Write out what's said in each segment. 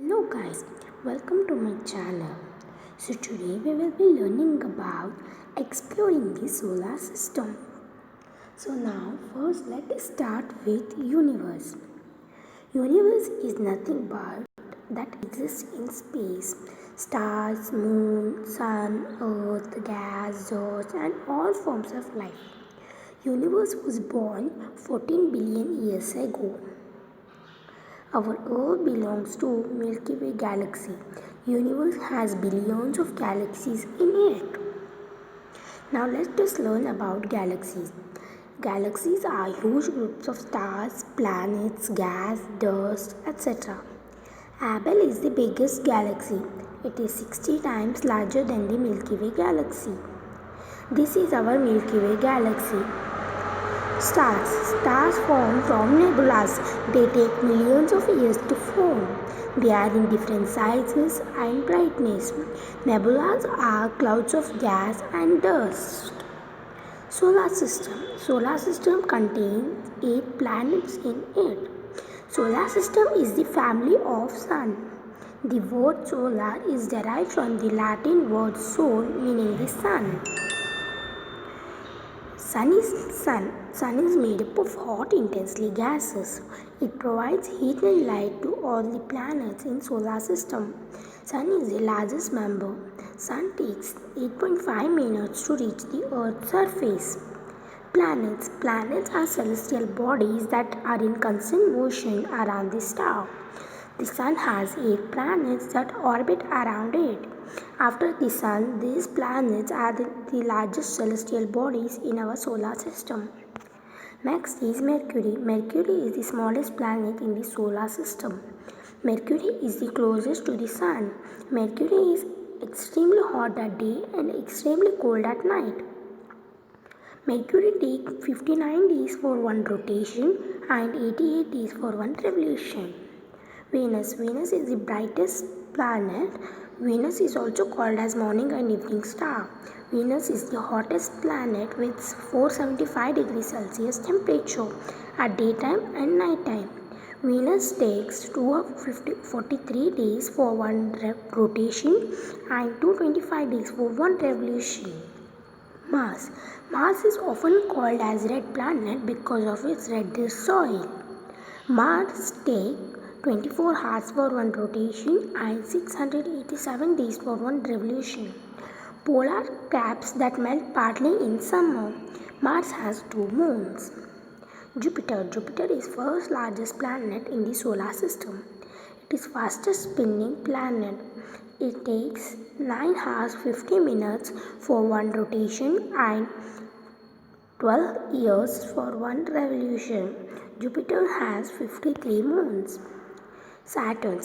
Hello guys, welcome to my channel. So today we will be learning about exploring the solar system. So now first let us start with universe. Universe is nothing but that exists in space. Stars, moon, sun, earth, gas, dust and all forms of life. Universe was born 14 billion years ago. Our Earth belongs to Milky Way galaxy. Universe has billions of galaxies in it. Now let us learn about galaxies. Galaxies are huge groups of stars, planets, gas, dust, etc. Abell is the biggest galaxy. It is 60 times larger than the Milky Way galaxy. This is our Milky Way galaxy. Stars. Stars form from nebulas. They take millions of years to form. They are in different sizes and brightness. Nebulas are clouds of gas and dust. Solar system. Solar system contains 8 planets in it. Solar system is the family of sun. The word solar is derived from the Latin word sol, meaning the sun. Sun is made up of hot intensely gases. It provides heat and light to all the planets in solar system. Sun is the largest member. Sun takes 8.5 minutes to reach the Earth's surface. Planets are celestial bodies that are in constant motion around the star. The Sun has 8 planets that orbit around it. After the Sun, these planets are the largest celestial bodies in our solar system. Next is Mercury. Mercury is the smallest planet in the solar system. Mercury is the closest to the Sun. Mercury is extremely hot at day and extremely cold at night. Mercury takes 59 days for one rotation and 88 days for one revolution. Venus is the brightest planet. Venus is also called as morning and evening star. Venus is the hottest planet with 475 degrees Celsius temperature at daytime and nighttime. Venus takes 243 days for one rotation and 225 days for one revolution. Mars is often called as red planet because of its reddish soil. Mars takes 24 hours for one rotation and 687 days for one revolution. Polar caps that melt partly in summer. Mars has 2 moons. Jupiter is first largest planet in the solar system. It is fastest spinning planet. It takes 9 hours 50 minutes for one rotation and 12 years for one revolution. Jupiter has 53 moons. Saturn,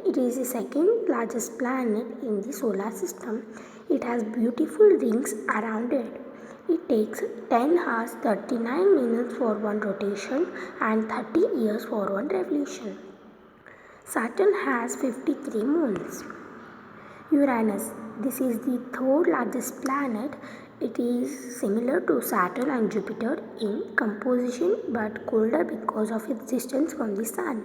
it is the second largest planet in the solar system. It has beautiful rings around it. It takes 10 hours 39 minutes for one rotation and 30 years for one revolution. Saturn has 53 moons. Uranus, this is the third largest planet. It is similar to Saturn and Jupiter in composition but colder because of its distance from the Sun.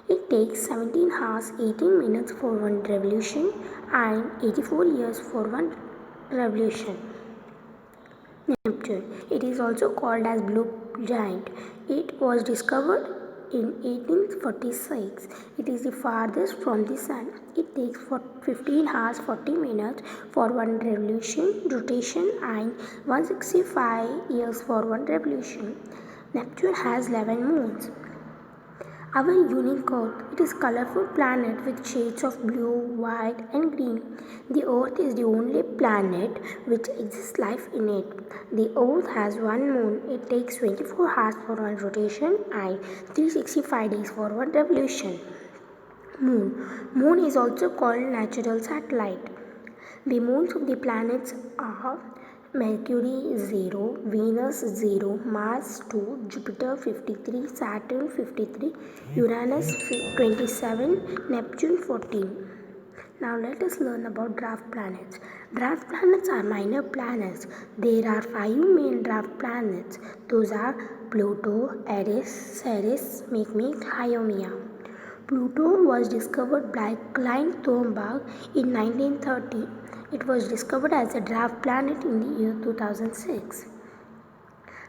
It takes 17 hours 18 minutes for one revolution and 84 years for one revolution. Neptune. It is also called as blue giant. It was discovered in 1846. It is the farthest from the Sun. It takes 15 hours 40 minutes for one rotation and 165 years for one revolution. Neptune has 11 moons. Our unique Earth, it is a colorful planet with shades of blue, white and green. The Earth is the only planet which exists life in it. The Earth has one moon. It takes 24 hours for one rotation and 365 days for one revolution. Moon is also called natural satellite. The moons of the planets are Mercury 0, Venus 0, Mars 2, Jupiter 53, Saturn 53, Uranus 27, Neptune 14. Now let us learn about dwarf planets. Dwarf planets are minor planets. There are 5 main dwarf planets. Those are Pluto, Eris, Ceres, Makemake, Haumea. Pluto was discovered by Klein Thornburg in 1930. It was discovered as a dwarf planet in the year 2006.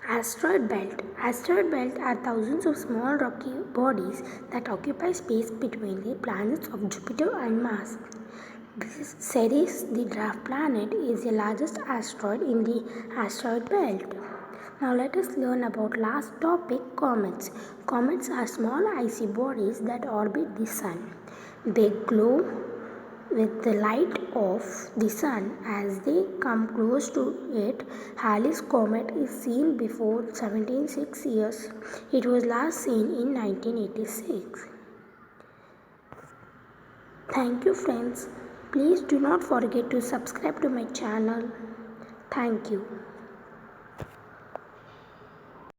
Asteroid belt. Asteroid belt are thousands of small rocky bodies that occupy space between the planets of Jupiter and Mars. Ceres, the dwarf planet, is the largest asteroid in the asteroid belt. Now let us learn about last topic, comets. Comets are small icy bodies that orbit the sun. They glow with the light of the sun as they come close to it. Halley's comet is seen before 76 years. It was last seen in 1986. Thank you friends. Please do not forget to subscribe to my channel. Thank you.